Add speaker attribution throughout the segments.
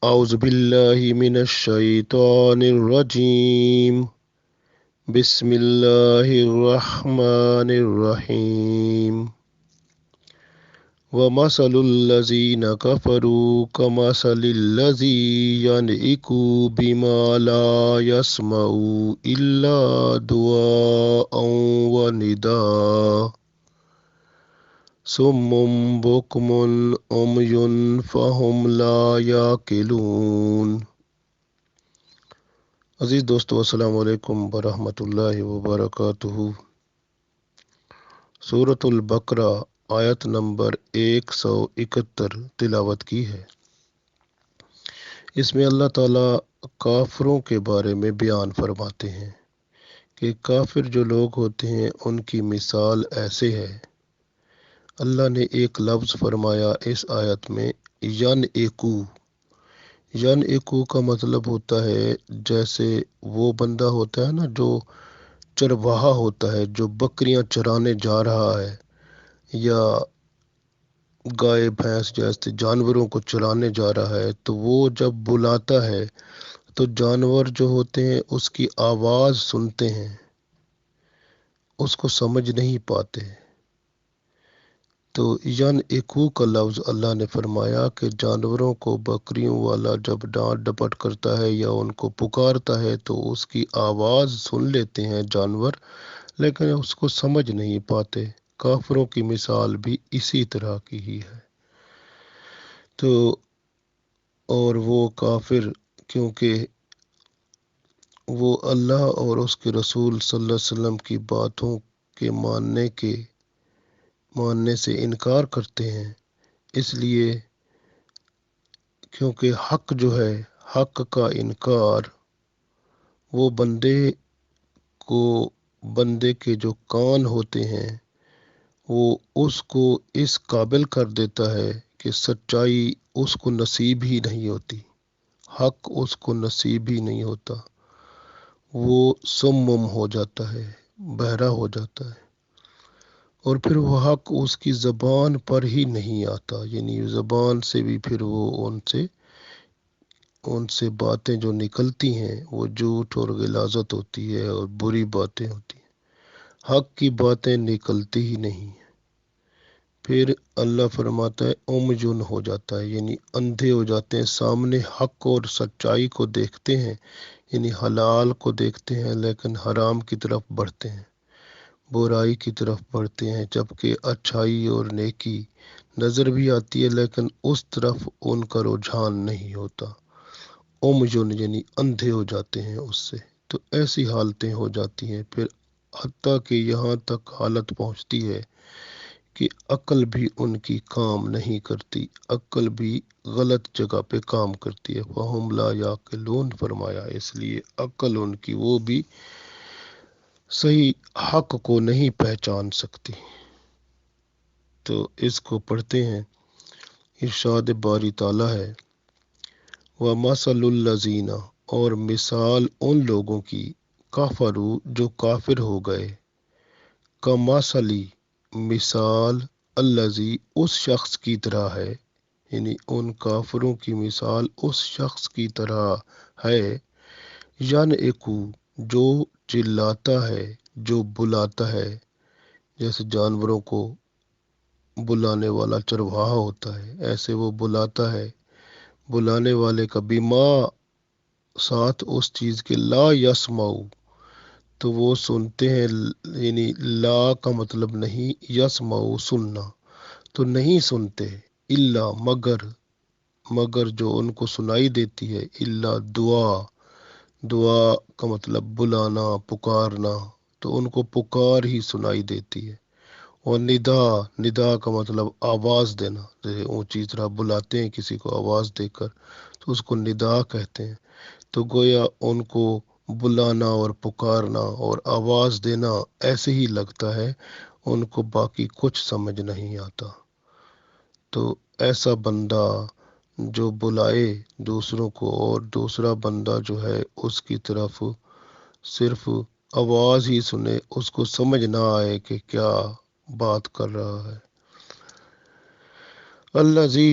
Speaker 1: أعوذ بالله من الشيطان الرجيم. بسم الله الرحمن الرحيم. ومثل الذين كفروا كمثل الذي ينعق بما لا يسمع إلا دعاء ونداء صم بكم عمي فهم لا يعقلون. عزیز دوستو، السلام علیکم ورحمۃ اللہ وبرکاتہ۔ سورۃ البقرہ آیت نمبر 171 تلاوت کی ہے۔ اس میں اللہ تعالیٰ کافروں کے بارے میں بیان فرماتے ہیں کہ کافر جو لوگ ہوتے ہیں ان کی مثال ایسے ہے۔ اللہ نے ایک لفظ فرمایا اس آیت میں، ین ایکو کا مطلب ہوتا ہے جیسے وہ بندہ ہوتا ہے نا جو چرواہا ہوتا ہے، جو بکریاں چرانے جا رہا ہے یا گائے بھینس جیسے جانوروں کو چرانے جا رہا ہے، تو وہ جب بلاتا ہے تو جانور جو ہوتے ہیں اس کی آواز سنتے ہیں، اس کو سمجھ نہیں پاتے۔ تو ین ایکو کا لفظ اللہ نے فرمایا کہ جانوروں کو بکریوں والا جب ڈانٹ ڈپٹ کرتا ہے یا ان کو پکارتا ہے تو اس کی آواز سن لیتے ہیں جانور، لیکن اس کو سمجھ نہیں پاتے۔ کافروں کی مثال بھی اسی طرح کی ہی ہے۔ تو اور وہ کافر کیونکہ وہ اللہ اور اس کے رسول صلی اللہ علیہ وسلم کی باتوں کے ماننے سے انکار کرتے ہیں، اس لیے کیونکہ حق جو ہے، حق کا انکار وہ بندے کے جو کان ہوتے ہیں وہ اس کو اس قابل کر دیتا ہے کہ سچائی اس کو نصیب ہی نہیں ہوتی، حق اس کو نصیب ہی نہیں ہوتا، وہ سمم ہو جاتا ہے، بہرا ہو جاتا ہے، اور پھر وہ حق اس کی زبان پر ہی نہیں آتا، یعنی زبان سے بھی پھر وہ ان سے باتیں جو نکلتی ہیں وہ جھوٹ اور غلاظت ہوتی ہے اور بری باتیں ہوتی ہیں، حق کی باتیں نکلتی ہی نہیں۔ پھر اللہ فرماتا ہے عمجن ہو جاتا ہے، یعنی اندھے ہو جاتے ہیں، سامنے حق اور سچائی کو دیکھتے ہیں، یعنی حلال کو دیکھتے ہیں لیکن حرام کی طرف بڑھتے ہیں، برائی کی طرف بڑھتے ہیں، جبکہ اچھائی اور نیکی نظر بھی آتی ہے لیکن اس طرف ان کا رجحان نہیں ہوتا۔ عمجن یعنی اندھے ہو جاتے ہیں اس سے۔ تو ایسی حالتیں ہو جاتی ہیں، پھر حتیٰ کہ یہاں تک حالت پہنچتی ہے کہ عقل بھی ان کی کام نہیں کرتی، عقل بھی غلط جگہ پہ کام کرتی ہے۔ فَهُمْ لَا يَعْقِلُونَ فرمایا، اس لیے عقل ان کی وہ بھی صحیح حق کو نہیں پہچان سکتی۔ تو اس کو پڑھتے ہیں، ارشاد باری تعالیٰ ہے، وَمَثَلُ الَّذِينَ اور مثال ان لوگوں کی کفروا جو کافر ہو گئے، کمثلی مثال الذی اس شخص کی طرح ہے، یعنی ان کافروں کی مثال اس شخص کی طرح ہے، ینعقو جو چلاتا ہے، جو بلاتا ہے، جیسے جانوروں کو بلانے والا چرواہا ہوتا ہے، ایسے وہ بلاتا ہے، بلانے والے کا بما ساتھ اس چیز کے لا یسمعو تو وہ سنتے ہیں، یعنی لا کا مطلب نہیں، یسمعو سننا تو نہیں سنتے، الا مگر جو ان کو سنائی دیتی ہے، الا دعا کا مطلب بلانا، پکارنا، تو ان کو پکار ہی سنائی دیتی ہے، اور ندا کا مطلب آواز دینا، جیسے اونچی طرح بلاتے ہیں کسی کو آواز دے کر تو اس کو ندا کہتے ہیں۔ تو گویا ان کو بلانا اور پکارنا اور آواز دینا ایسے ہی لگتا ہے، ان کو باقی کچھ سمجھ نہیں آتا۔ تو ایسا بندہ جو بلائے دوسروں کو اور دوسرا بندہ جو ہے اس کی طرف صرف آواز ہی سنے، اس کو سمجھ نہ آئے کہ کیا بات کر رہا ہے۔ الذی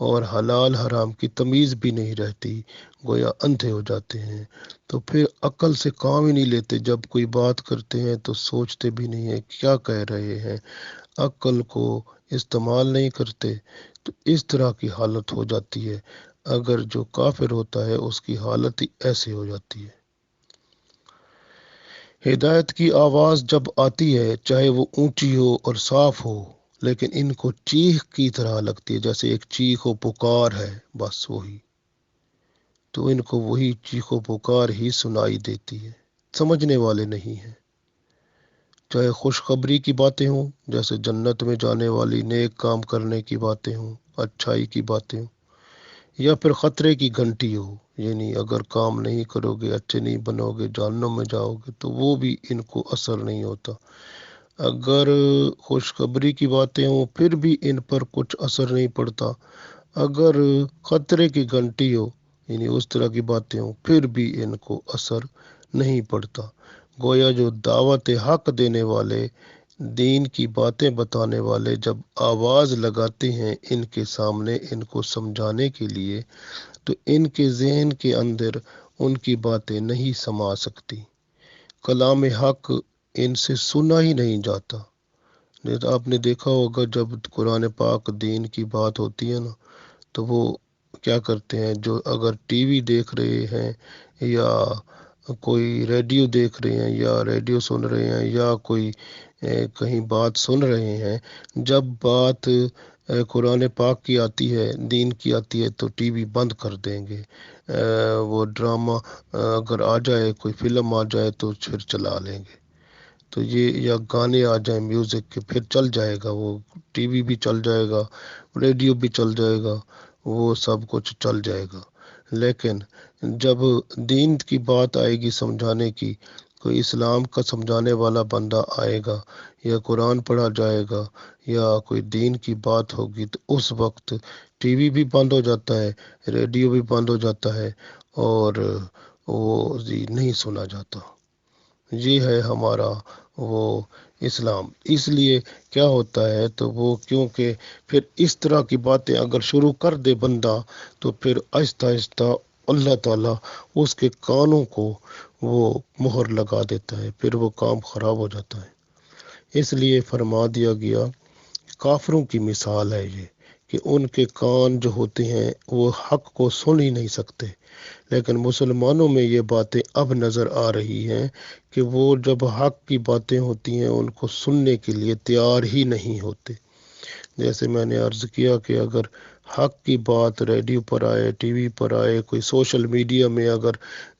Speaker 1: اور حلال حرام کی تمیز بھی نہیں رہتی، گویا اندھے ہو جاتے ہیں۔ تو پھر عقل سے کام ہی نہیں لیتے، جب کوئی بات کرتے ہیں تو سوچتے بھی نہیں ہیں کیا کہہ رہے ہیں، عقل کو استعمال نہیں کرتے۔ تو اس طرح کی حالت ہو جاتی ہے۔ اگر جو کافر ہوتا ہے اس کی حالت ہی ایسے ہو جاتی ہے۔ ہدایت کی آواز جب آتی ہے، چاہے وہ اونچی ہو اور صاف ہو، لیکن ان کو چیخ کی طرح لگتی ہے، جیسے ایک چیخ و پکار ہے، بس وہی۔ تو ان کو وہی چیخ و پکار ہی سنائی دیتی ہے، سمجھنے والے نہیں ہیں۔ چاہے خوشخبری کی باتیں ہوں، جیسے جنت میں جانے والی نیک کام کرنے کی باتیں ہوں، اچھائی کی باتیں ہوں، یا پھر خطرے کی گھنٹی ہو، یعنی اگر کام نہیں کرو گے، اچھے نہیں بنو گے، جہنم میں جاؤ گے، تو وہ بھی ان کو اثر نہیں ہوتا۔ اگر خوشخبری کی باتیں ہوں پھر بھی ان پر کچھ اثر نہیں پڑتا۔ اگر خطرے کی گھنٹی ہو، یعنی اس طرح کی باتیں ہوں، پھر بھی ان کو اثر نہیں پڑتا۔ گویا جو دعوت حق دینے والے، دین کی باتیں بتانے والے جب آواز لگاتے ہیں ان کے سامنے ان کو سمجھانے کے لیے، تو ان کے ذہن کے اندر ان کی باتیں نہیں سما سکتی۔ کلام حق ان سے سنا ہی نہیں جاتا۔ آپ نے دیکھا ہوگا جب قرآن پاک دین کی بات ہوتی ہے نا، تو وہ کیا کرتے ہیں، جو اگر ٹی وی دیکھ رہے ہیں یا کوئی ریڈیو دیکھ رہے ہیں یا ریڈیو سن رہے ہیں یا کوئی کہیں بات سن رہے ہیں، جب بات قرآن پاک کی آتی ہے، دین کی آتی ہے، تو ٹی وی بند کر دیں گے۔ وہ ڈرامہ اگر آ جائے، کوئی فلم آ جائے تو پھر چلا لیں گے۔ تو یہ یا گانے آ جائیں میوزک کے، پھر چل جائے گا، وہ ٹی وی بھی چل جائے گا، ریڈیو بھی چل جائے گا، وہ سب کچھ چل جائے گا۔ لیکن جب دین کی بات آئے گی سمجھانے کی، کوئی اسلام کا سمجھانے والا بندہ آئے گا یا قرآن پڑھا جائے گا یا کوئی دین کی بات ہوگی، تو اس وقت ٹی وی بھی بند ہو جاتا ہے، ریڈیو بھی بند ہو جاتا ہے، اور وہ نہیں سنا جاتا۔ یہ ہے ہمارا وہ اسلام۔ اس لیے کیا ہوتا ہے، تو وہ کیونکہ پھر اس طرح کی باتیں اگر شروع کر دے بندہ، تو پھر آہستہ آہستہ اللہ تعالیٰ اس کے کانوں کو وہ مہر لگا دیتا ہے، پھر وہ کام خراب ہو جاتا ہے۔ اس لیے فرما دیا گیا، کافروں کی مثال ہے یہ، کہ ان کے کان جو ہوتے ہیں وہ حق کو سن ہی نہیں سکتے۔ لیکن مسلمانوں میں یہ باتیں اب نظر آ رہی ہیں کہ وہ جب حق کی باتیں ہوتی ہیں ان کو سننے کے لیے تیار ہی نہیں ہوتے۔ جیسے میں نے عرض کیا کہ اگر حق کی بات ریڈیو پر آئے، ٹی وی پر آئے، کوئی سوشل میڈیا میں اگر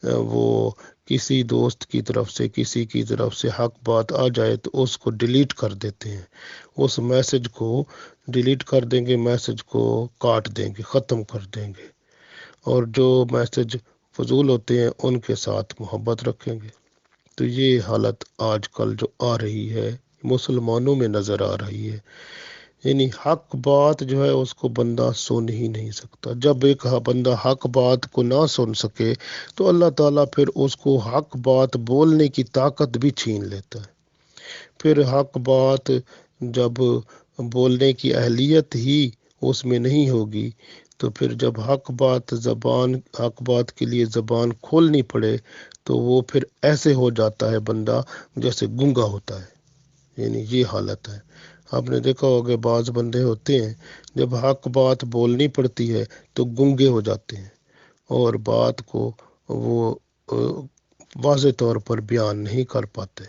Speaker 1: وہ کسی دوست کی طرف سے، کسی کی طرف سے حق بات آ جائے، تو اس کو ڈیلیٹ کر دیتے ہیں، اس میسج کو ڈیلیٹ کر دیں گے، میسج کو کاٹ دیں گے، ختم کر دیں گے، اور جو میسج فضول ہوتے ہیں ان کے ساتھ محبت رکھیں گے۔ تو یہ حالت آج کل جو آ رہی ہے مسلمانوں میں نظر آ رہی ہے، یعنی حق بات جو ہے اس کو بندہ سن ہی نہیں سکتا۔ جب ایک بندہ حق بات کو نہ سن سکے تو اللہ تعالیٰ پھر اس کو حق بات بولنے کی طاقت بھی چھین لیتا ہے۔ پھر حق بات جب بولنے کی اہلیت ہی اس میں نہیں ہوگی، تو پھر جب حق بات کے لیے زبان کھولنی پڑے، تو وہ پھر ایسے ہو جاتا ہے بندہ جیسے گنگا ہوتا ہے، یعنی یہ حالت ہے۔ آپ نے دیکھا ہوگا بعض بندے ہوتے ہیں جب حق بات بولنی پڑتی ہے تو گنگے ہو جاتے ہیں، اور بات کو وہ واضح طور پر بیان نہیں کر پاتے۔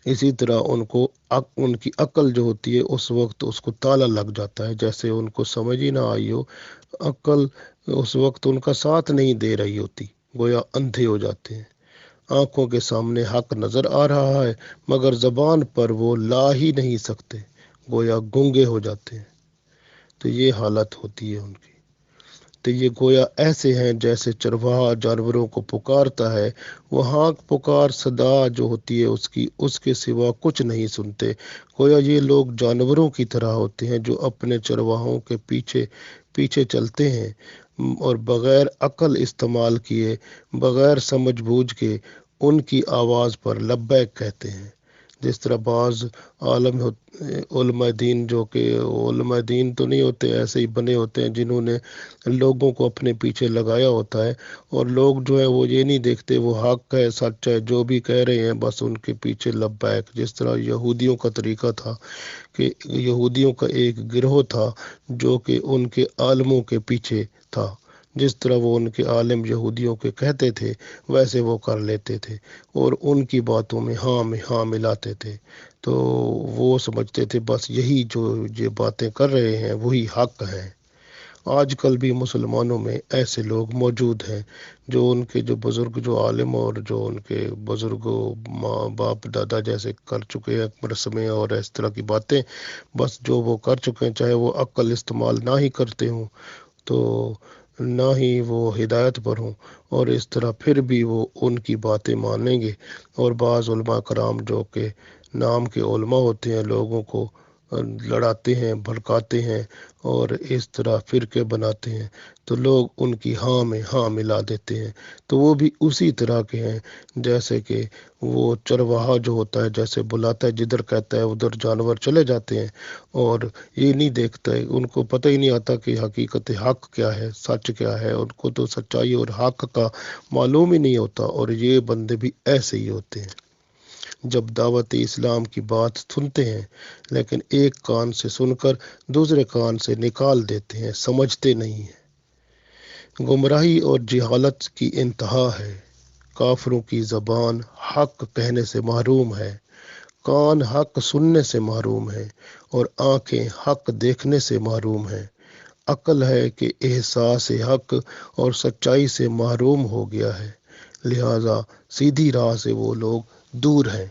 Speaker 1: اسی طرح ان کی عقل جو ہوتی ہے اس وقت اس کو تالا لگ جاتا ہے، جیسے ان کو سمجھ ہی نہ آئی ہو، عقل اس وقت ان کا ساتھ نہیں دے رہی ہوتی، گویا اندھے ہو جاتے ہیں۔ آنکھوں کے سامنے حق نظر آ رہا ہے مگر زبان پر وہ لا ہی نہیں سکتے، گویا گنگے ہو جاتے ہیں۔ تو یہ حالت ہوتی ہے ان کی۔ تو یہ گویا ایسے ہیں جیسے چرواہا جانوروں کو پکارتا ہے، وہ ہانک پکار صدا جو ہوتی ہے اس کے سوا کچھ نہیں سنتے۔ گویا یہ لوگ جانوروں کی طرح ہوتے ہیں جو اپنے چرواہوں کے پیچھے پیچھے چلتے ہیں، اور بغیر عقل استعمال کیے، بغیر سمجھ بوجھ کے ان کی آواز پر لبیک کہتے ہیں۔ جس طرح بعض عالم علماء دین جو کہ علماء دین تو نہیں ہوتے، ایسے ہی بنے ہوتے ہیں جنہوں نے لوگوں کو اپنے پیچھے لگایا ہوتا ہے، اور لوگ جو ہے وہ یہ نہیں دیکھتے وہ حق ہے سچ ہے، جو بھی کہہ رہے ہیں بس ان کے پیچھے لبیک۔ جس طرح یہودیوں کا طریقہ تھا کہ یہودیوں کا ایک گروہ تھا جو کہ ان کے عالموں کے پیچھے تھا، جس طرح وہ ان کے عالم یہودیوں کے کہتے تھے ویسے وہ کر لیتے تھے، اور ان کی باتوں میں ہاں میں ہاں ملاتے تھے۔ تو وہ سمجھتے تھے بس یہی جو یہ باتیں کر رہے ہیں وہی حق ہے۔ آج کل بھی مسلمانوں میں ایسے لوگ موجود ہیں جو ان کے جو بزرگ جو عالم اور جو ان کے بزرگ ماں باپ دادا جیسے کر چکے ہیں رسمیں اور اس طرح کی باتیں، بس جو وہ کر چکے ہیں، چاہے وہ عقل استعمال نہ ہی کرتے ہوں تو نہ ہی وہ ہدایت پر ہوں، اور اس طرح پھر بھی وہ ان کی باتیں مانیں گے۔ اور بعض علماء کرام جو کہ نام کے علماء ہوتے ہیں لوگوں کو لڑاتے ہیں، بھڑکاتے ہیں اور اس طرح فرقے بناتے ہیں، تو لوگ ان کی ہاں میں ہاں ملا دیتے ہیں۔ تو وہ بھی اسی طرح کے ہیں جیسے کہ وہ چرواہا جو ہوتا ہے، جیسے بلاتا ہے جدھر کہتا ہے ادھر جانور چلے جاتے ہیں، اور یہ نہیں دیکھتا ہے، ان کو پتہ ہی نہیں آتا کہ حقیقت حق کیا ہے، سچ کیا ہے، ان کو تو سچائی اور حق کا معلوم ہی نہیں ہوتا۔ اور یہ بندے بھی ایسے ہی ہوتے ہیں، جب دعوت اسلام کی بات سنتے ہیں لیکن ایک کان سے سن کر دوسرے کان سے نکال دیتے ہیں، سمجھتے نہیں ہیں۔ گمراہی اور جہالت کی انتہا ہے۔ کافروں کی زبان حق کہنے سے محروم ہے، کان حق سننے سے محروم ہے، اور آنکھیں حق دیکھنے سے محروم ہیں۔ عقل ہے کہ احساس حق اور سچائی سے محروم ہو گیا ہے، لہذا سیدھی راہ سے وہ لوگ دور ہیں۔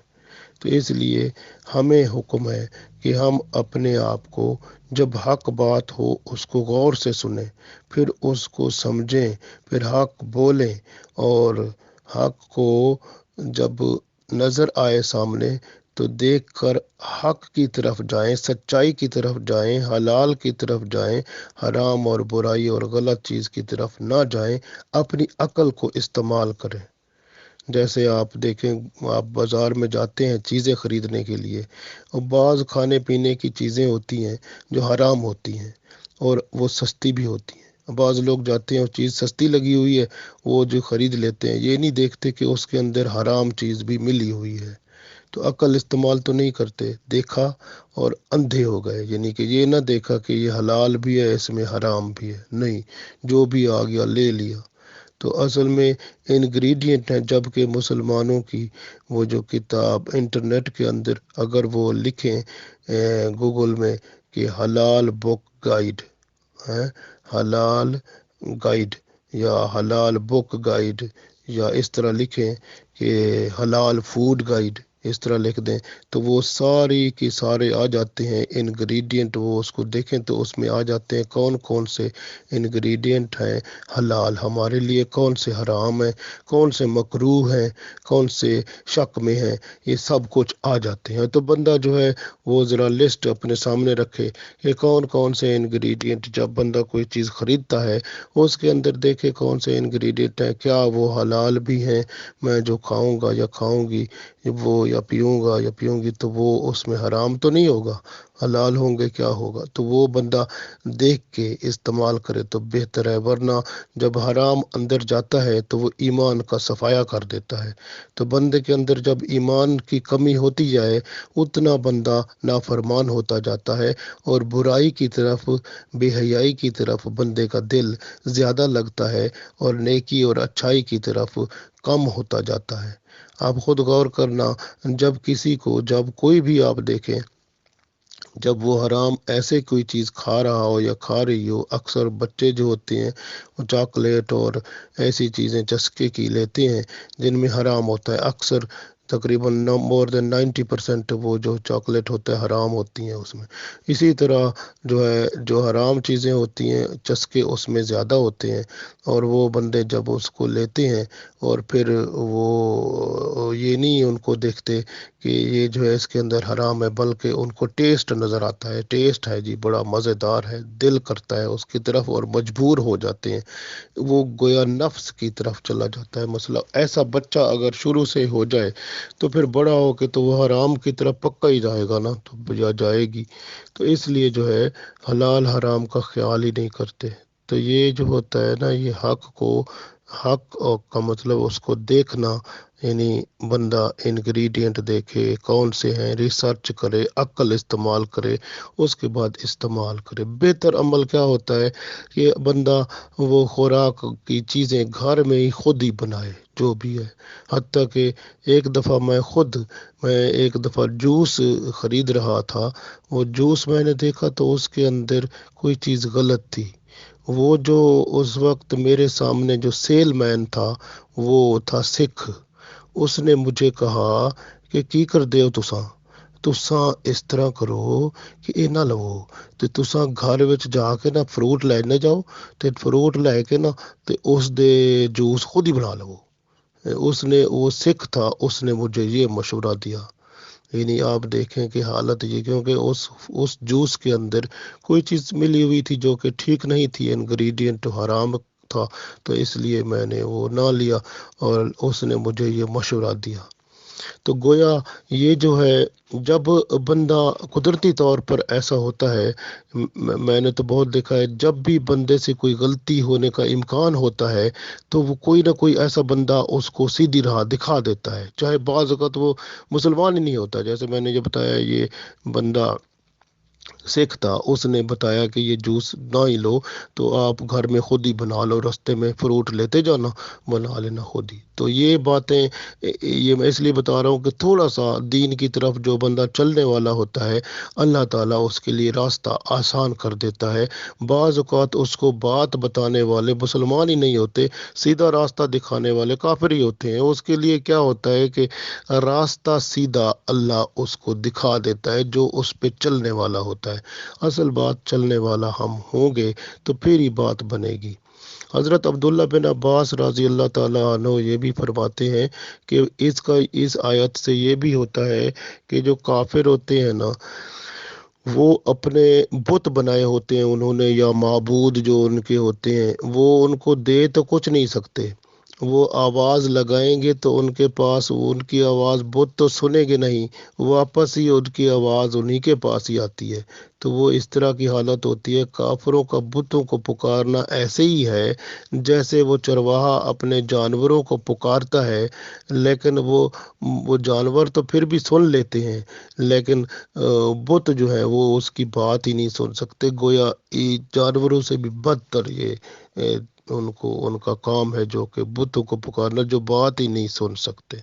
Speaker 1: تو اس لیے ہمیں حکم ہے کہ ہم اپنے آپ کو جب حق بات ہو اس کو غور سے سنیں، پھر اس کو سمجھیں، پھر حق بولیں، اور حق کو جب نظر آئے سامنے تو دیکھ کر حق کی طرف جائیں، سچائی کی طرف جائیں، حلال کی طرف جائیں، حرام اور برائی اور غلط چیز کی طرف نہ جائیں، اپنی عقل کو استعمال کریں۔ جیسے آپ دیکھیں، آپ بازار میں جاتے ہیں چیزیں خریدنے کے لیے، اور بعض کھانے پینے کی چیزیں ہوتی ہیں جو حرام ہوتی ہیں اور وہ سستی بھی ہوتی ہیں۔ بعض لوگ جاتے ہیں اور چیز سستی لگی ہوئی ہے وہ جو خرید لیتے ہیں، یہ نہیں دیکھتے کہ اس کے اندر حرام چیز بھی ملی ہوئی ہے۔ تو عقل استعمال تو نہیں کرتے، دیکھا اور اندھے ہو گئے، یعنی کہ یہ نہ دیکھا کہ یہ حلال بھی ہے اس میں حرام بھی ہے، نہیں، جو بھی آ گیا لے لیا۔ تو اصل میں انگریڈینٹ ہیں، جبکہ مسلمانوں کی وہ جو کتاب انٹرنیٹ کے اندر اگر وہ لکھیں گوگل میں کہ حلال بک گائیڈ ہے، حلال گائیڈ یا حلال بک گائیڈ، یا اس طرح لکھیں کہ حلال فوڈ گائیڈ، اس طرح لکھ دیں تو وہ ساری کی سارے آ جاتے ہیں انگریڈینٹ، وہ اس کو دیکھیں تو اس میں آ جاتے ہیں کون کون سے انگریڈینٹ ہیں حلال ہمارے لیے، کون سے حرام ہیں، کون سے مکروہ ہیں، کون سے شک میں ہیں، یہ سب کچھ آ جاتے ہیں۔ تو بندہ جو ہے وہ ذرا لسٹ اپنے سامنے رکھے کہ کون کون سے انگریڈینٹ، جب بندہ کوئی چیز خریدتا ہے اس کے اندر دیکھے کون سے انگریڈینٹ ہیں، کیا وہ حلال بھی ہیں، میں جو کھاؤں گا یا کھاؤں گی وہ یا پیوں گا یا پیوں گی تو وہ اس میں حرام تو نہیں ہوگا، حلال ہوں گے، کیا ہوگا، تو وہ بندہ دیکھ کے استعمال کرے تو بہتر ہے۔ ورنہ جب حرام اندر جاتا ہے تو وہ ایمان کا صفایا کر دیتا ہے۔ تو بندے کے اندر جب ایمان کی کمی ہوتی جائے اتنا بندہ نافرمان ہوتا جاتا ہے، اور برائی کی طرف، بے حیائی کی طرف بندے کا دل زیادہ لگتا ہے، اور نیکی اور اچھائی کی طرف کم ہوتا جاتا ہے۔ آپ خود غور کرنا، جب کوئی بھی آپ دیکھیں جب وہ حرام ایسے کوئی چیز کھا رہا ہو یا کھا رہی ہو، اکثر بچے جو ہوتے ہیں وہ چاکلیٹ اور ایسی چیزیں چسکے کی لیتے ہیں جن میں حرام ہوتا ہے، اکثر تقریباً مور دین 90% وہ جو چاکلیٹ ہوتا ہے حرام ہوتی ہیں اس میں۔ اسی طرح جو حرام چیزیں ہوتی ہیں چسکے اس میں زیادہ ہوتے ہیں، اور وہ بندے جب اس کو لیتے ہیں اور پھر وہ یہ نہیں ان کو دیکھتے کہ یہ جو ہے اس کے اندر حرام ہے، بلکہ ان کو ٹیسٹ نظر آتا ہے، ٹیسٹ ہے جی بڑا مزیدار ہے، دل کرتا ہے اس کی طرف اور مجبور ہو جاتے ہیں، وہ گویا نفس کی طرف چلا جاتا ہے۔ مسئلہ ایسا بچہ اگر شروع سے ہو جائے تو پھر بڑا ہو کے تو وہ حرام کی طرف پکا ہی جائے گا نا، تو یا جائے گی۔ تو اس لیے جو ہے حلال حرام کا خیال ہی نہیں کرتے۔ تو یہ جو ہوتا ہے نا، یہ حق اور کا مطلب اس کو دیکھنا، یعنی بندہ انگریڈینٹ دیکھے کون سے ہیں، ریسرچ کرے، عقل استعمال کرے، اس کے بعد استعمال کرے۔ بہتر عمل کیا ہوتا ہے کہ بندہ وہ خوراک کی چیزیں گھر میں ہی خود ہی بنائے، جو بھی ہے۔ حتیٰ کہ میں ایک دفعہ جوس خرید رہا تھا، وہ جوس میں نے دیکھا تو اس کے اندر کوئی چیز غلط تھی۔ وہ جو اس وقت میرے سامنے جو سیل مین تھا، وہ تھا سکھ۔ اس نے مجھے کہا کہ کی کر دے ہو تساں اس طرح کرو کہ یہ نہ لو، تے تساں گھر وچ جا کے نا فروٹ لینے جاؤ، تے فروٹ لے کے نا تے اس دے جوس خود ہی بنا لو۔ وہ سکھ تھا، اس نے مجھے یہ مشورہ دیا۔ یعنی آپ دیکھیں کہ حالت یہ، کیونکہ اس جوس کے اندر کوئی چیز ملی ہوئی تھی جو کہ ٹھیک نہیں تھی، انگریڈینٹ حرام تھا، تو اس لیے میں نے وہ نہ لیا، اور اس نے مجھے یہ مشورہ دیا۔ تو گویا یہ جو ہے، جب بندہ قدرتی طور پر ایسا ہوتا ہے، میں نے تو بہت دیکھا ہے، جب بھی بندے سے کوئی غلطی ہونے کا امکان ہوتا ہے تو وہ کوئی نہ کوئی ایسا بندہ اس کو سیدھی راہ دکھا دیتا ہے، چاہے بعض اوقات وہ مسلمان ہی نہیں ہوتا۔ جیسے میں نے جو بتایا، یہ بندہ سکھ تھا، اس نے بتایا کہ یہ جوس نہ ہی لو، تو آپ گھر میں خود ہی بنا لو، رستے میں فروٹ لیتے جانا، بنا لینا خود ہی۔ تو یہ باتیں، یہ میں اس لیے بتا رہا ہوں کہ تھوڑا سا دین کی طرف جو بندہ چلنے والا ہوتا ہے، اللہ تعالیٰ اس کے لیے راستہ آسان کر دیتا ہے۔ بعض اوقات اس کو بات بتانے والے مسلمان ہی نہیں ہوتے، سیدھا راستہ دکھانے والے کافر ہی ہوتے ہیں۔ اس کے لیے کیا ہوتا ہے کہ راستہ سیدھا اللہ اس کو دکھا دیتا ہے، جو اس پہ چلنے والا ہوتا ہے۔ اصل بات، چلنے والا ہم ہوں گے تو پھر ہی بات بنے گی۔ حضرت عبداللہ بن عباس رضی اللہ تعالیٰ عنہ یہ بھی فرماتے ہیں کہ اس آیت سے یہ بھی ہوتا ہے کہ جو کافر ہوتے ہیں نا، وہ اپنے بت بنائے ہوتے ہیں انہوں نے، یا معبود جو ان کے ہوتے ہیں، وہ ان کو دے تو کچھ نہیں سکتے۔ وہ آواز لگائیں گے تو ان کے پاس ان کی آواز بت تو سنیں گے نہیں، واپس ہی ان کی آواز انہی کے پاس ہی آتی ہے۔ تو وہ اس طرح کی حالت ہوتی ہے۔ کافروں کا بتوں کو پکارنا ایسے ہی ہے جیسے وہ چرواہا اپنے جانوروں کو پکارتا ہے، لیکن وہ جانور تو پھر بھی سن لیتے ہیں، لیکن بت جو ہے وہ اس کی بات ہی نہیں سن سکتے۔ گویا یہ جانوروں سے بھی بدتر یہ ان کا کام ہے، جو کہ بتوں کو پکارنا، جو بات ہی نہیں سن سکتے۔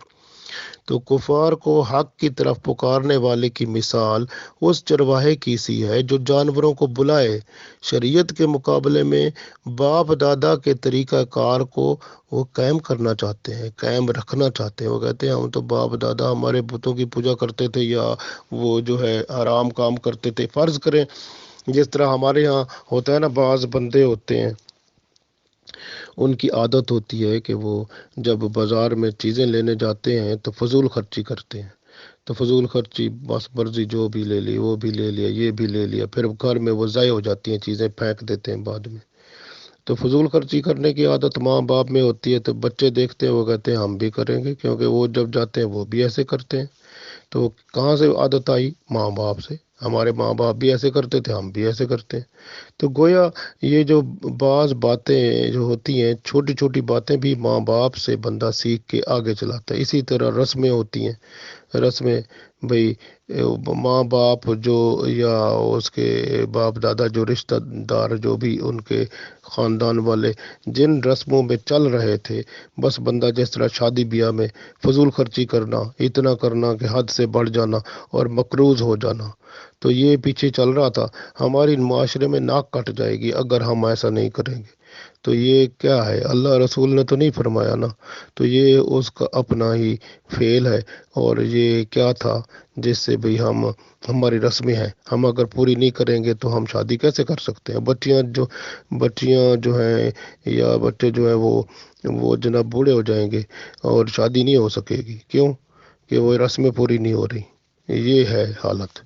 Speaker 1: تو کفار کو حق کی طرف پکارنے والے کی مثال اس چرواہے کی سی ہے جو جانوروں کو بلائے۔ شریعت کے مقابلے میں باپ دادا کے طریقہ کار کو وہ قائم کرنا چاہتے ہیں، قائم رکھنا چاہتے ہیں۔ وہ کہتے ہیں ہم تو باپ دادا ہمارے بتوں کی پوجا کرتے تھے، یا وہ جو ہے حرام کام کرتے تھے۔ فرض کریں جس طرح ہمارے ہاں ہوتا ہے نا، بعض بندے ہوتے ہیں، ان کی عادت ہوتی ہے کہ وہ جب بازار میں چیزیں لینے جاتے ہیں تو فضول خرچی کرتے ہیں۔ تو فضول خرچی، بس مرضی جو بھی لے لی، وہ بھی لے لیا، یہ بھی لے لیا، پھر گھر میں وہ ضائع ہو جاتی ہیں چیزیں، پھینک دیتے ہیں بعد میں۔ تو فضول خرچی کرنے کی عادت ماں باپ میں ہوتی ہے، تو بچے دیکھتے ہیں، وہ کہتے ہیں ہم بھی کریں گے، کیونکہ وہ جب جاتے ہیں وہ بھی ایسے کرتے ہیں۔ تو کہاں سے عادت آئی؟ ماں باپ سے۔ ہمارے ماں باپ بھی ایسے کرتے تھے، ہم بھی ایسے کرتے ہیں۔ تو گویا یہ جو بعض باتیں جو ہوتی ہیں، چھوٹی چھوٹی باتیں بھی ماں باپ سے بندہ سیکھ کے آگے چلاتا ہے۔ اسی طرح رسمیں ہوتی ہیں، رسمیں بھئی ماں باپ جو، یا اس کے باپ دادا جو رشتہ دار جو بھی ان کے خاندان والے جن رسموں میں چل رہے تھے، بس بندہ جس طرح شادی بیاہ میں فضول خرچی کرنا، اتنا کرنا کہ حد سے بڑھ جانا اور مقروض ہو جانا، تو یہ پیچھے چل رہا تھا۔ ہماری معاشرے میں ناک کٹ جائے گی اگر ہم ایسا نہیں کریں گے۔ تو یہ کیا ہے؟ اللہ رسول نے تو نہیں فرمایا نا، تو یہ اس کا اپنا ہی فعل ہے۔ اور یہ کیا تھا جس سے بھئی ہماری رسمیں ہیں، ہم اگر پوری نہیں کریں گے تو ہم شادی کیسے کر سکتے ہیں؟ بچیاں جو ہیں یا بچے جو ہیں، وہ جناب بوڑھے ہو جائیں گے اور شادی نہیں ہو سکے گی۔ کیوں؟ کہ وہ رسمیں پوری نہیں ہو رہی۔ یہ ہے حالت۔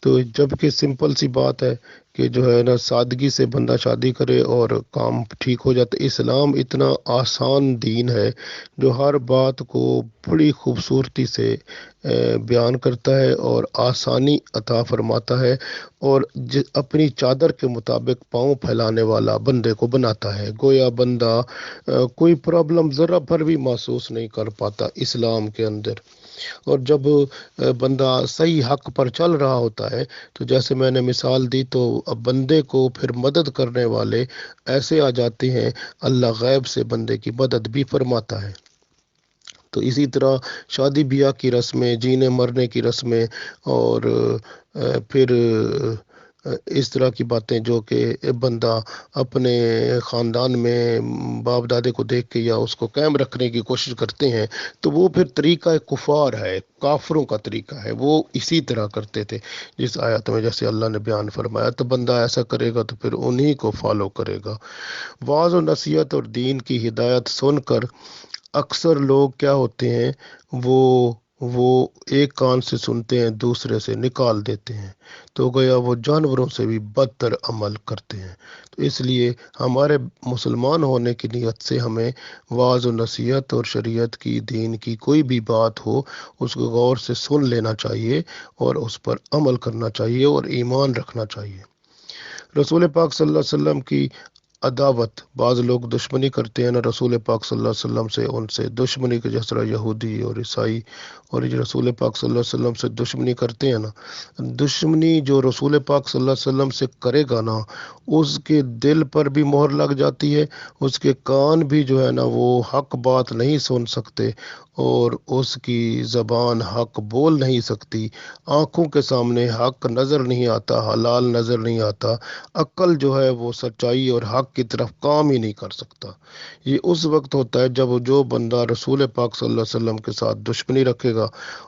Speaker 1: تو جبکہ سمپل سی بات ہے کہ جو ہے نا سادگی سے بندہ شادی کرے اور کام ٹھیک ہو جاتا ہے۔ اسلام اتنا آسان دین ہے جو ہر بات کو بڑی خوبصورتی سے بیان کرتا ہے اور آسانی عطا فرماتا ہے، اور اپنی چادر کے مطابق پاؤں پھیلانے والا بندے کو بناتا ہے، گویا بندہ کوئی پرابلم ذرا پر بھی محسوس نہیں کر پاتا اسلام کے اندر۔ اور جب بندہ صحیح حق پر چل رہا ہوتا ہے تو جیسے میں نے مثال دی، تو اب بندے کو پھر مدد کرنے والے ایسے آ جاتے ہیں، اللہ غیب سے بندے کی مدد بھی فرماتا ہے۔ تو اسی طرح شادی بیاہ کی رسمیں، جینے مرنے کی رسمیں، اور پھر اس طرح کی باتیں جو کہ بندہ اپنے خاندان میں باپ دادے کو دیکھ کے یا اس کو قائم رکھنے کی کوشش کرتے ہیں، تو وہ پھر طریقہ کفار ہے، کافروں کا طریقہ ہے، وہ اسی طرح کرتے تھے جس آیت میں جیسے اللہ نے بیان فرمایا۔ تو بندہ ایسا کرے گا تو پھر انہی کو فالو کرے گا۔ وعظ و نصیحت اور دین کی ہدایت سن کر اکثر لوگ کیا ہوتے ہیں، وہ ایک کان سے سنتے ہیں دوسرے سے نکال دیتے ہیں، تو گویا وہ جانوروں سے بھی بدتر عمل کرتے ہیں۔ تو اس لیے ہمارے مسلمان ہونے کی نیت سے ہمیں وعظ و نصیحت اور شریعت کی، دین کی کوئی بھی بات ہو، اس کو غور سے سن لینا چاہیے اور اس پر عمل کرنا چاہیے اور ایمان رکھنا چاہیے۔ رسول پاک صلی اللہ علیہ وسلم کی عداوت، بعض لوگ دشمنی کرتے ہیں نا رسول پاک صلی اللہ علیہ وسلم سے، ان سے دشمنی کے جس طرح یہودی اور عیسائی اور یہ رسول پاک صلی اللہ علیہ وسلم سے دشمنی کرتے ہیں نا، دشمنی جو رسول پاک صلی اللہ علیہ وسلم سے کرے گا نا، اس کے دل پر بھی مہر لگ جاتی ہے، اس کے کان بھی جو ہے نا وہ حق بات نہیں سن سکتے، اور اس کی زبان حق بول نہیں سکتی، آنکھوں کے سامنے حق نظر نہیں آتا، حلال نظر نہیں آتا، عقل جو ہے وہ سچائی اور حق کی طرف کام ہی نہیں کر سکتا۔ یہ اس وقت ہوتا ہے جب جو بندہ رسول پاک صلی اللہ علیہ وسلم کے ساتھ دشمنی رکھے گا،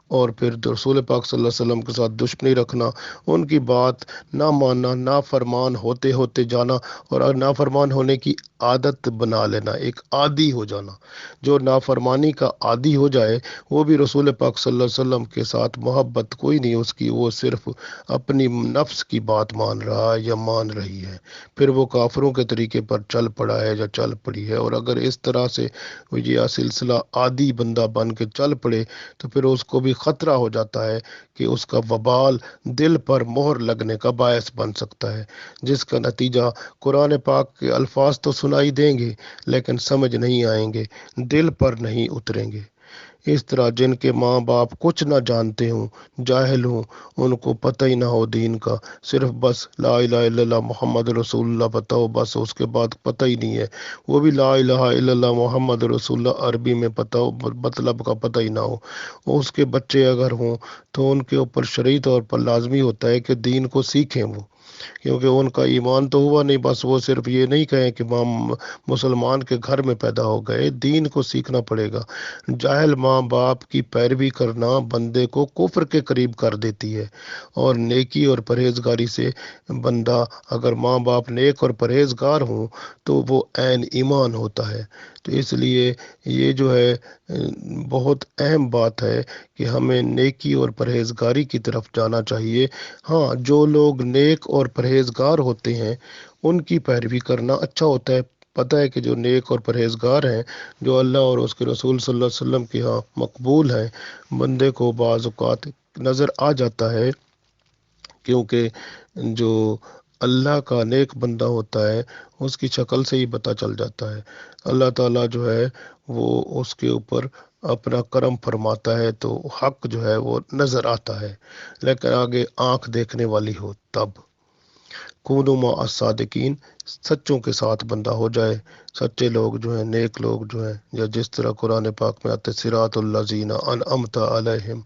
Speaker 1: اور پھر رسول پاک صلی اللہ علیہ وسلم کے ساتھ دشمنی رکھنا، ان کی بات نہ ماننا، نافرمان ہوتے ہوتے جانا، اور نافرمان ہونے کی عادت بنا لینا، ایک عادی ہو جانا۔ جو نافرمانی کا عادی ہو جائے وہ بھی رسول پاک صلی اللہ علیہ وسلم کے ساتھ محبت کوئی نہیں اس کی، وہ صرف اپنی نفس کی بات مان رہا ہے یا مان رہی ہے، پھر وہ کافروں کے طریقے پر چل پڑا ہے یا چل پڑی ہے۔ اور اگر اس طرح سے یہ سلسلہ عادی بندہ بن کے چل پڑے تو پھر اس کو بھی خطرہ ہو جاتا ہے کہ اس کا وبال دل پر مہر لگنے کا باعث بن سکتا ہے، جس کا نتیجہ قرآن پاک کے الفاظ تو سنائی دیں گے لیکن سمجھ نہیں آئیں گے، دل پر نہیں اتریں گے۔ اس طرح جن کے ماں باپ کچھ نہ جانتے ہوں، جاہل ہوں، ان کو پتہ ہی نہ ہو دین کا، صرف بس لا الہ الا اللہ محمد رسول اللہ پتہ ہو، بس اس کے بعد پتہ ہی نہیں ہے، وہ بھی لا الہ الا اللہ محمد رسول اللہ عربی میں پتہ ہو، مطلب کا پتہ ہی نہ ہو۔ اس کے بچے اگر ہوں تو ان کے اوپر شرعی طور پر لازمی ہوتا ہے کہ دین کو سیکھیں وہ، کیونکہ ان کا ایمان تو ہوا نہیں، بس وہ صرف یہ نہیں کہیں کہ ہم مسلمان کے گھر میں پیدا ہو گئے، دین کو سیکھنا پڑے گا۔ جاہل ماں باپ کی پیروی کرنا بندے کو کفر کے قریب کر دیتی ہے، اور نیکی اور پرہیزگاری سے بندہ اگر ماں باپ نیک اور پرہیزگار ہوں تو وہ عین ایمان ہوتا ہے۔ تو اس لیے یہ جو ہے بہت اہم بات ہے کہ ہمیں نیکی اور پرہیزگاری کی طرف جانا چاہیے۔ ہاں، جو لوگ نیک اور پرہیزگار ہوتے ہیں ان کی پیروی کرنا اچھا ہوتا ہے۔ پتہ ہے کہ جو نیک اور پرہیزگار ہیں، جو اللہ اور اس کے رسول صلی اللہ علیہ وسلم کے ہاں مقبول ہیں، بندے کو بعض اوقات نظر آ جاتا ہے، کیونکہ جو اللہ کا نیک بندہ ہوتا ہے اس کی شکل سے ہی پتہ چل جاتا ہے۔ اللہ تعالیٰ جو ہے وہ اس کے اوپر اپنا کرم فرماتا ہے تو حق جو ہے وہ نظر آتا ہے، لیکن آگے آنکھ دیکھنے والی ہو تب۔ کونوا مع الصادقین، سچوں کے ساتھ بندہ ہو جائے، سچے لوگ جو ہیں، نیک لوگ جو ہیں، یا جس طرح قرآن پاک میں آتے صراط الذین انعمت علیہم،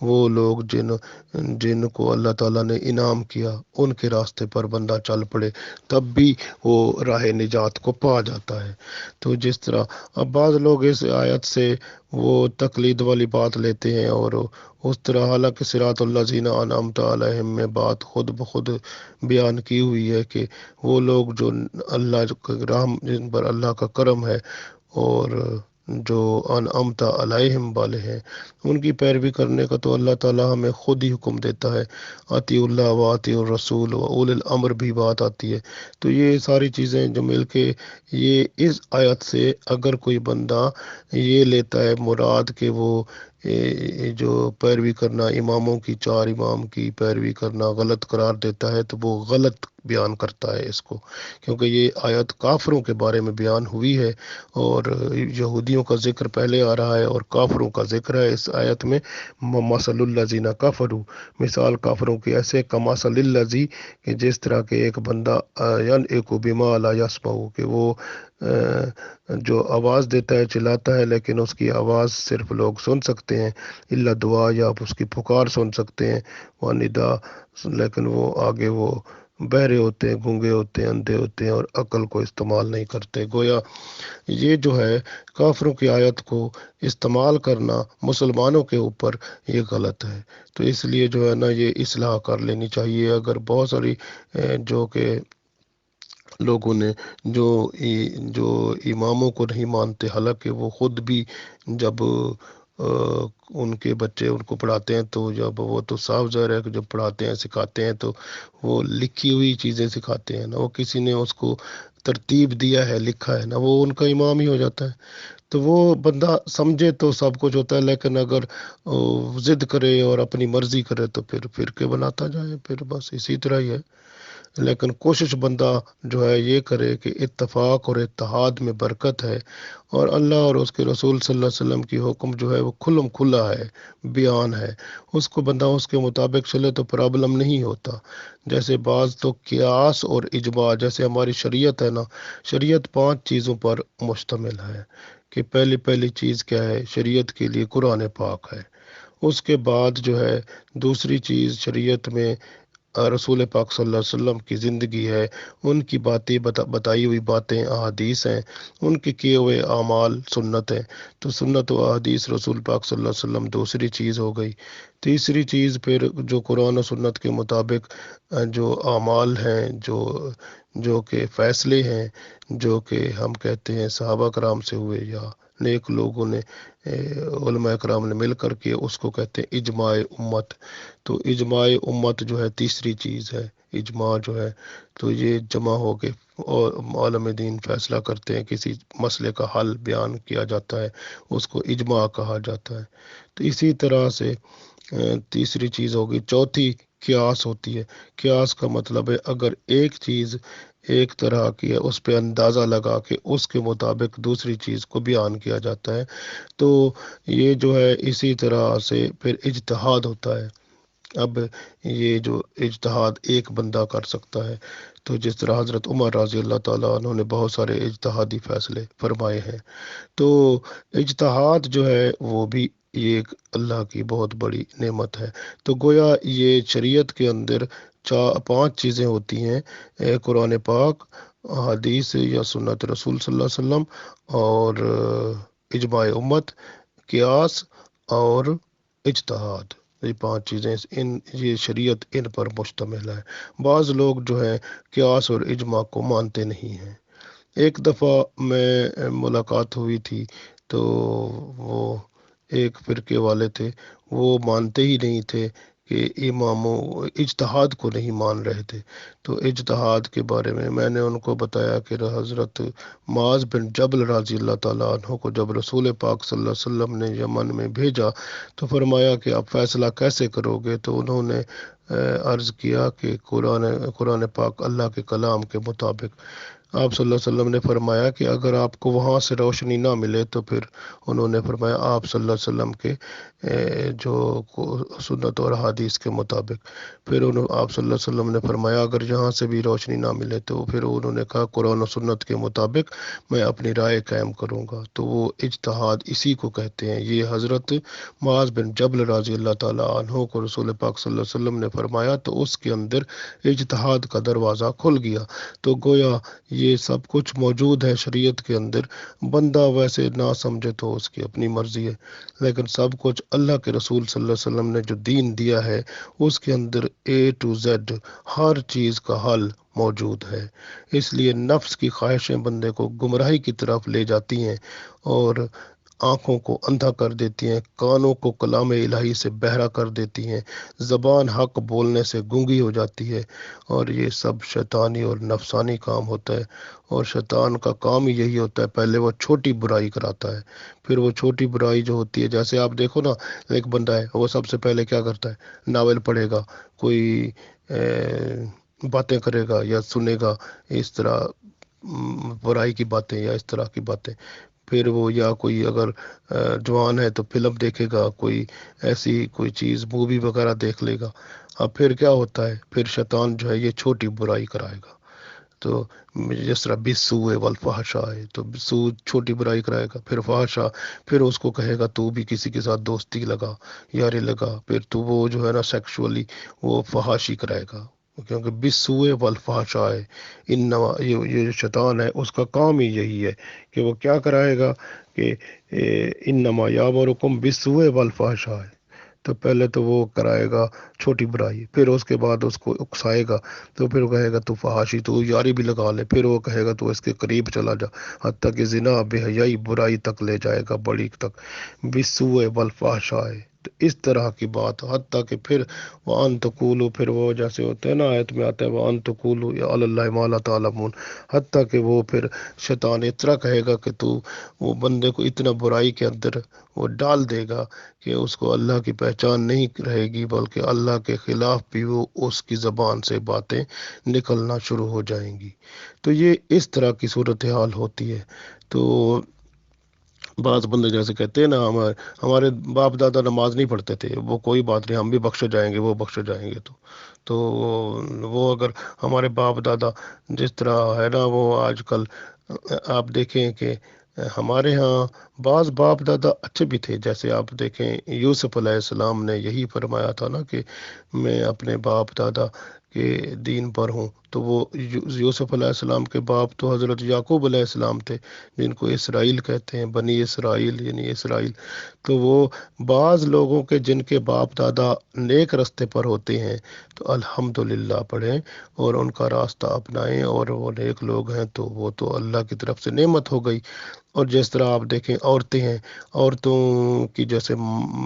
Speaker 1: وہ لوگ جن کو اللہ تعالیٰ نے انعام کیا، ان کے راستے پر بندہ چل پڑے تب بھی وہ راہ نجات کو پا جاتا ہے۔ تو جس طرح اب بعض لوگ اس آیت سے وہ تقلید والی بات لیتے ہیں، اور اس طرح حالانکہ صراط الذین انعمت علیہم میں بات خود بخود بیان کی ہوئی ہے کہ وہ لوگ جو اللہ کے رحم، جن پر اللہ کا کرم ہے اور جو انعمت علیہم والے ہیں، ان کی پیروی کرنے کا تو اللہ تعالیٰ ہمیں خود ہی حکم دیتا ہے۔ اطیعوا اللہ و اطیعوا الرسول و اولي الامر بھی بات آتی ہے۔ تو یہ ساری چیزیں جو مل کے یہ اس آیت سے اگر کوئی بندہ یہ لیتا ہے مراد کہ وہ جو پیروی کرنا اماموں کی، چار امام کی پیروی کرنا غلط قرار دیتا ہے، تو وہ غلط بیان کرتا ہے اس کو، کیونکہ یہ آیت کافروں کے بارے میں بیان ہوئی ہے، اور یہودیوں کا ذکر پہلے آ رہا ہے اور کافروں کا ذکر ہے اس آیت میں۔ مثل الذین کفروا، مثال کافروں کی ایسے کمثل الذی، کہ جس طرح کہ ایک بندہ ینطق بما لا یسمع، کہ وہ جو آواز دیتا ہے، چلاتا ہے، لیکن اس کی آواز صرف لوگ سن سکتے ہیں، الا دعا، یا آپ اس کی پکار سن سکتے ہیں، وہ ندا، لیکن وہ آگے وہ بہرے ہوتے ہیں، گونگے ہوتے ہیں، اندھے ہوتے ہیں، اور عقل کو استعمال نہیں کرتے۔ گویا یہ جو ہے کافروں کی آیت کو استعمال کرنا مسلمانوں کے اوپر یہ غلط ہے۔ تو اس لیے جو ہے نا یہ اصلاح کر لینی چاہیے۔ اگر بہت ساری جو کہ لوگوں نے جو اماموں کو نہیں مانتے، حالانکہ وہ خود بھی جب ان کے بچے ان کو پڑھاتے ہیں، تو جب وہ تو صاف ظاہر ہے کہ جب پڑھاتے ہیں سکھاتے ہیں تو وہ لکھی ہوئی چیزیں سکھاتے ہیں نا، وہ کسی نے اس کو ترتیب دیا ہے، لکھا ہے نا، وہ ان کا امام ہی ہو جاتا ہے۔ تو وہ بندہ سمجھے تو سب کچھ ہوتا ہے، لیکن اگر ضد کرے اور اپنی مرضی کرے تو پھر فرقے بناتا جائے، پھر بس اسی طرح ہی ہے۔ لیکن کوشش بندہ جو ہے یہ کرے کہ اتفاق اور اتحاد میں برکت ہے، اور اللہ اور اس کے رسول صلی اللہ علیہ وسلم کی حکم جو ہے وہ کھلم کھلا ہے، بیان ہے، اس کو بندہ اس کے مطابق چلے تو پرابلم نہیں ہوتا۔ جیسے بعض تو قیاس اور اجماع، جیسے ہماری شریعت ہے نا، شریعت 5 چیزوں پر مشتمل ہے، کہ پہلی چیز کیا ہے شریعت کے لیے؟ قرآن پاک ہے۔ اس کے بعد جو ہے دوسری چیز شریعت میں رسول پاک صلی اللہ علیہ وسلم کی زندگی ہے، ان کی باتیں بتائی ہوئی باتیں احادیث ہیں، ان کے کیے ہوئے اعمال سنت ہیں۔ تو سنت و احادیث رسول پاک صلی اللہ علیہ وسلم دوسری چیز ہو گئی۔ تیسری چیز پھر جو قرآن و سنت کے مطابق جو اعمال ہیں، جو کہ فیصلے ہیں، جو کہ ہم کہتے ہیں صحابہ کرام سے ہوئے یا نیک لوگوں نے، علماء کرام نے مل کر کے، اس کو کہتے ہیں اجماع امت۔ تو اجماع امت جو ہے تیسری چیز ہے، اجماع جو ہے، تو یہ جمع ہو کے اور عالم دین فیصلہ کرتے ہیں، کسی مسئلے کا حل بیان کیا جاتا ہے، اس کو اجماع کہا جاتا ہے۔ تو اسی طرح سے تیسری چیز ہوگی۔ چوتھی قیاس ہوتی ہے۔ قیاس کا مطلب ہے اگر ایک چیز ایک طرح کی ہے، اس پہ اندازہ لگا کے اس کے مطابق دوسری چیز کو بیان کیا جاتا ہے، تو یہ جو ہے اسی طرح سے پھر اجتہاد ہوتا ہے۔ اب یہ جو اجتہاد ایک بندہ کر سکتا ہے، تو جس طرح حضرت عمر رضی اللہ تعالیٰ عنہ نے بہت سارے اجتہادی فیصلے فرمائے ہیں، تو اجتہاد جو ہے وہ بھی یہ ایک اللہ کی بہت بڑی نعمت ہے۔ تو گویا یہ شریعت کے اندر 5 چیزیں ہوتی ہیں، قرآن پاک، حدیث یا سنت رسول صلی اللہ علیہ وسلم، اور اجماع امت، قیاس اور اجتہاد۔ یہ 5 چیزیں یہ شریعت ان پر مشتمل ہے۔ بعض لوگ جو ہیں قیاس اور اجماع کو مانتے نہیں ہیں۔ ایک دفعہ میں ملاقات ہوئی تھی، تو وہ ایک فرقے والے تھے، وہ مانتے ہی نہیں تھے کہ اماموں اجتہاد کو نہیں مان رہے تھے۔ تو اجتہاد کے بارے میں نے ان کو بتایا کہ حضرت معاذ بن جبل رضی اللہ تعالیٰ عنہ کو جب رسول پاک صلی اللہ علیہ وسلم نے یمن میں بھیجا، تو فرمایا کہ آپ فیصلہ کیسے کرو گے؟ تو انہوں نے عرض کیا کہ قرآن پاک اللہ کے کلام کے مطابق۔ آپ صلی اللہ علیہ وسلم نے فرمایا کہ اگر آپ کو وہاں سے روشنی نہ ملے تو پھر انہوں نے فرمایا آپ صلی اللہ علیہ وسلم کے جو سنت اور حدیث کے مطابق۔ پھر آپ صلی اللہ علیہ وسلم نے فرمایا اگر یہاں سے بھی روشنی نہ ملے تو پھر انہوں نے کہا قرآن و سنت کے مطابق میں اپنی رائے قائم کروں گا۔ تو وہ اجتہاد اسی کو کہتے ہیں۔ یہ حضرت معاذ بن جبل رضی اللہ تعالیٰ عنہ کو رسول پاک صلی اللہ علیہ وسلم نے فرمایا، تو اس کے اندر اجتہاد کا دروازہ کھل گیا۔ تو گویا یہ سب کچھ موجود ہے شریعت کے اندر، بندہ ویسے نہ سمجھے تو اس کی اپنی مرضی ہے، لیکن سب کچھ اللہ کے رسول صلی اللہ علیہ وسلم نے جو دین دیا ہے اس کے اندر A to Z ہر چیز کا حل موجود ہے۔ اس لیے نفس کی خواہشیں بندے کو گمراہی کی طرف لے جاتی ہیں، اور آنکھوں کو اندھا کر دیتی ہیں، کانوں کو کلام الہی سے بہرا کر دیتی ہیں، زبان حق بولنے سے گونگی ہو جاتی ہے، اور یہ سب شیطانی اور نفسانی کام ہوتا ہے۔ اور شیطان کا کام ہی یہی ہوتا ہے، پہلے وہ چھوٹی برائی کراتا ہے، پھر وہ چھوٹی برائی جو ہوتی ہے، جیسے آپ دیکھو نا، ایک بندہ ہے وہ سب سے پہلے کیا کرتا ہے، ناول پڑھے گا، کوئی باتیں کرے گا یا سنے گا اس طرح برائی کی باتیں یا اس طرح کی باتیں، پھر وہ یا کوئی اگر جوان ہے تو فلم دیکھے گا، کوئی ایسی کوئی چیز مووی وغیرہ دیکھ لے گا۔ اب پھر کیا ہوتا ہے، پھر شیطان جو ہے یہ چھوٹی برائی کرائے گا، تو جس طرح بسوء والفحشاء ہے، تو بسوء چھوٹی برائی کرائے گا، پھر فحشاء پھر اس کو کہے گا تو بھی کسی کے ساتھ دوستی لگا، یاری لگا، پھر تو وہ جو ہے نا سیکشولی وہ فحاشی کرائے گا، کیونکہ بسوء والفحشاء ہے۔ انما یہ جو شیطان ہے اس کا کام ہی یہی ہے کہ وہ کیا کرائے گا کہ انما یامرکم بالسوء والفحشاء ہے، تو پہلے تو وہ کرائے گا چھوٹی برائی، پھر اس کے بعد اس کو اکسائے گا، تو پھر وہ کہے گا تو فحاشی، تو یاری بھی لگا لے، پھر وہ کہے گا تو اس کے قریب چلا جا، حتیٰ کہ زنا بے حیائی برائی تک لے جائے گا، بڑی تک، بالسوء والفحشاء ہے۔ تو اس طرح کی بات، حتیٰ کہ پھر وَأَن تَقُولُوا، پھر وہ جیسے ہوتا ہے نا آیت میں آتا ہے وَأَن تَقُولُوا عَلَى اللَّهِ مَا لَا تَعْلَمُونَ، حتیٰ کہ وہ پھر شیطان اتنا کہے گا کہ تو وہ بندے کو اتنا برائی کے اندر وہ ڈال دے گا کہ اس کو اللہ کی پہچان نہیں رہے گی، بلکہ اللہ کے خلاف بھی وہ اس کی زبان سے باتیں نکلنا شروع ہو جائیں گی۔ تو یہ اس طرح کی صورتحال ہوتی ہے۔ تو بعض بندے جیسے کہتے ہیں نا، ہمارے باپ دادا نماز نہیں پڑھتے تھے، وہ کوئی بات نہیں، ہم بھی بخشے جائیں گے، وہ بخشے جائیں گے، تو وہ اگر ہمارے باپ دادا جس طرح ہے نا، وہ آج کل آپ دیکھیں کہ ہمارے ہاں بعض باپ دادا اچھے بھی تھے، جیسے آپ دیکھیں یوسف علیہ السلام نے یہی فرمایا تھا نا کہ میں اپنے باپ دادا کے دین پر ہوں، تو وہ یوسف علیہ السلام کے باپ تو حضرت یعقوب علیہ السلام تھے، جن کو اسرائیل کہتے ہیں، بنی اسرائیل یعنی اسرائیل۔ تو وہ بعض لوگوں کے جن کے باپ دادا نیک رستے پر ہوتے ہیں تو الحمدللہ پڑھیں اور ان کا راستہ اپنائیں، اور وہ نیک لوگ ہیں تو وہ تو اللہ کی طرف سے نعمت ہو گئی۔ اور جس طرح آپ دیکھیں عورتیں ہیں، عورتوں کی جیسے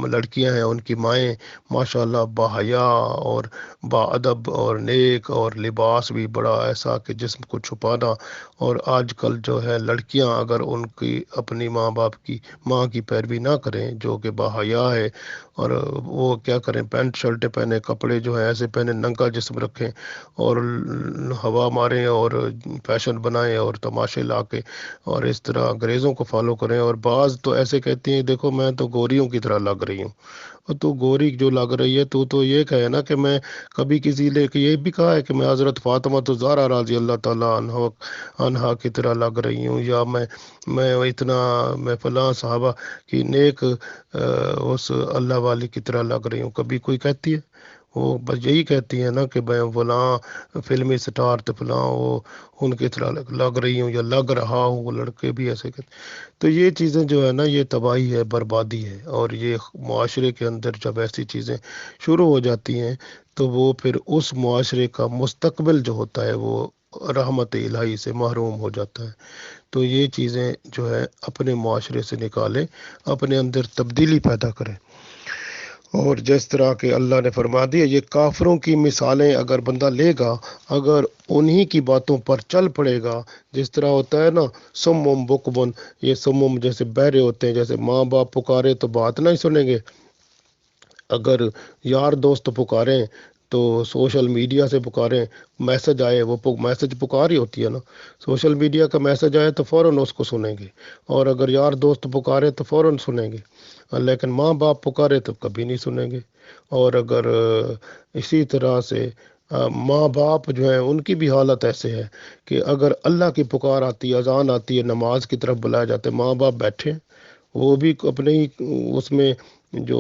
Speaker 1: لڑکیاں ہیں، ان کی مائیں ماشاءاللہ باحیا اور باادب اور نیک، اور لباس بھی بڑا ایسا کہ جسم کو چھپانا۔ اور آج کل جو ہے لڑکیاں اگر ان کی اپنی ماں باپ کی ماں کی پیروی نہ کریں جو کہ باحیا ہے، اور وہ کیا کریں، پینٹ شرٹیں پہنے، کپڑے جو ہیں ایسے پہنے، ننگا جسم رکھیں اور ہوا ماریں اور فیشن بنائیں اور تماشے لا کے اور اس طرح انگریزوں کو فالو کریں، اور بعض تو ایسے کہتی ہیں دیکھو میں تو گوریوں کی طرح لگ رہی ہوں، اور تو گوری جو لگ رہی ہے تو یہ کہے نا کہ میں کبھی کسی لے کے یہ بھی کہا ہے کہ میں حضرت فاطمہ تو زہرا رضی اللہ تعالیٰ عنہا کی طرح لگ رہی ہوں، یا میں فلاں صحابہ کی نیک اس اللہ والی کی طرح لگ رہی ہوں، کبھی کوئی کہتی ہے؟ وہ بس یہی کہتی ہے نا کہ میں فلاں فلمی سٹار تو فلاں وہ ان کی طرح لگ رہی ہوں یا لگ رہا ہوں، وہ لڑکے بھی ایسے کہتے۔ تو یہ چیزیں جو ہے نا یہ تباہی ہے، بربادی ہے، اور یہ معاشرے کے اندر جب ایسی چیزیں شروع ہو جاتی ہیں تو وہ پھر اس معاشرے کا مستقبل جو ہوتا ہے وہ رحمت الہی سے محروم ہو جاتا ہے۔ تو یہ چیزیں جو ہے اپنے معاشرے سے نکالیں، اپنے اندر تبدیلی پیدا کریں۔ اور جس طرح کہ اللہ نے فرما دیا، یہ کافروں کی مثالیں اگر بندہ لے گا، اگر انہی کی باتوں پر چل پڑے گا، جس طرح ہوتا ہے نا سمم بکمن، یہ سمم جیسے بہرے ہوتے ہیں، جیسے ماں باپ پکارے تو بات نہیں سنیں گے، اگر یار دوست پکاریں تو سوشل میڈیا سے پکاریں، میسج آئے، وہ میسج پکار ہی ہوتی ہے نا، سوشل میڈیا کا میسج آئے تو فوراً اس کو سنیں گے، اور اگر یار دوست پکارے تو فوراً سنیں گے، لیکن ماں باپ پکارے تو کبھی نہیں سنیں گے۔ اور اگر اسی طرح سے ماں باپ جو ہیں ان کی بھی حالت ایسے ہے کہ اگر اللہ کی پکار آتی ہے، اذان آتی ہے، نماز کی طرف بلایا جاتے ہیں، ماں باپ بیٹھے ہیں، وہ بھی اپنے ہی اس میں جو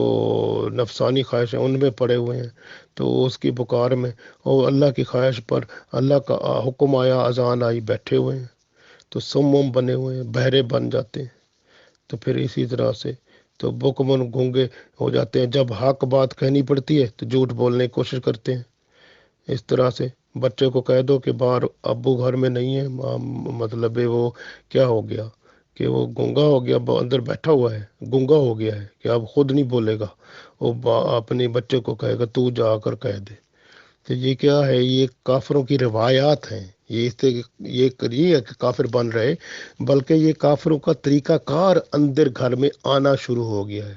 Speaker 1: نفسانی خواہش ہیں ان میں پڑے ہوئے ہیں، تو اس کی پکار میں اور اللہ کی خواہش پر اللہ کا حکم آیا، اذان آئی، بیٹھے ہوئے ہیں، تو سم بنے ہوئے ہیں، بہرے بن جاتے ہیں۔ تو پھر اسی طرح سے تو بکمن گونگے ہو جاتے ہیں، جب حق بات کہنی پڑتی ہے تو جھوٹ بولنے کی کوشش کرتے ہیں۔ اس طرح سے بچے کو کہہ دو کہ باہر ابو گھر میں نہیں ہے، مطلب وہ کیا ہو گیا کہ وہ گونگا ہو گیا، اندر بیٹھا ہوا ہے، گونگا ہو گیا ہے کہ اب خود نہیں بولے گا، وہ اپنے بچے کو کہے گا تو جا کر کہہ دے۔ تو یہ کیا ہے؟ یہ کافروں کی روایات ہیں۔ یہ اس سے یہ نہیں ہے کہ کافر بن رہے، بلکہ یہ کافروں کا طریقہ کار اندر گھر میں آنا شروع ہو گیا ہے۔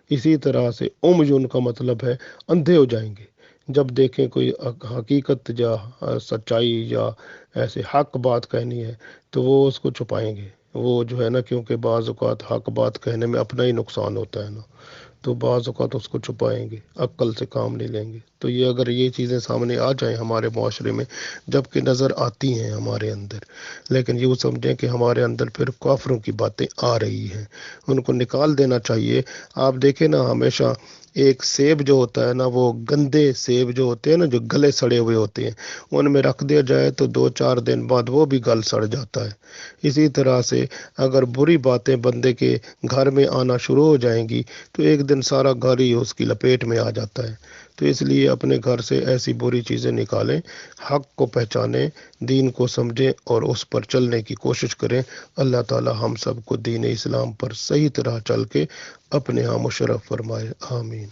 Speaker 1: اسی طرح سے عمyٌ کا مطلب ہے اندھے ہو جائیں گے، جب دیکھیں کوئی حقیقت یا سچائی یا ایسے حق بات کہنی ہے تو وہ اس کو چھپائیں گے۔ وہ جو ہے نا، کیونکہ بعض اوقات حق بات کہنے میں اپنا ہی نقصان ہوتا ہے نا، تو بعض اوقات اس کو چھپائیں گے، عقل سے کام نہیں لیں گے۔ تو یہ اگر یہ چیزیں سامنے آ جائیں ہمارے معاشرے میں، جب کہ نظر آتی ہیں ہمارے اندر، لیکن یہ سمجھیں کہ ہمارے اندر پھر کافروں کی باتیں آ رہی ہیں، ان کو نکال دینا چاہیے۔ آپ دیکھیں نا، ہمیشہ ایک سیب جو ہوتا ہے نا، وہ گندے سیب جو ہوتے ہیں نا، جو گلے سڑے ہوئے ہوتے ہیں، ان میں رکھ دیا جائے تو 2-4 دن بعد وہ بھی گل سڑ جاتا ہے۔ اسی طرح سے اگر بری باتیں بندے کے گھر میں آنا شروع ہو جائیں گی تو ایک دن سارا گھر ہی اس کی لپیٹ میں آ جاتا ہے۔ تو اس لیے اپنے گھر سے ایسی بری چیزیں نکالیں، حق کو پہچانیں، دین کو سمجھیں اور اس پر چلنے کی کوشش کریں۔ اللہ تعالی ہم سب کو دین اسلام پر صحیح طرح چل کے اپنے ہاں مشرف فرمائے، آمین۔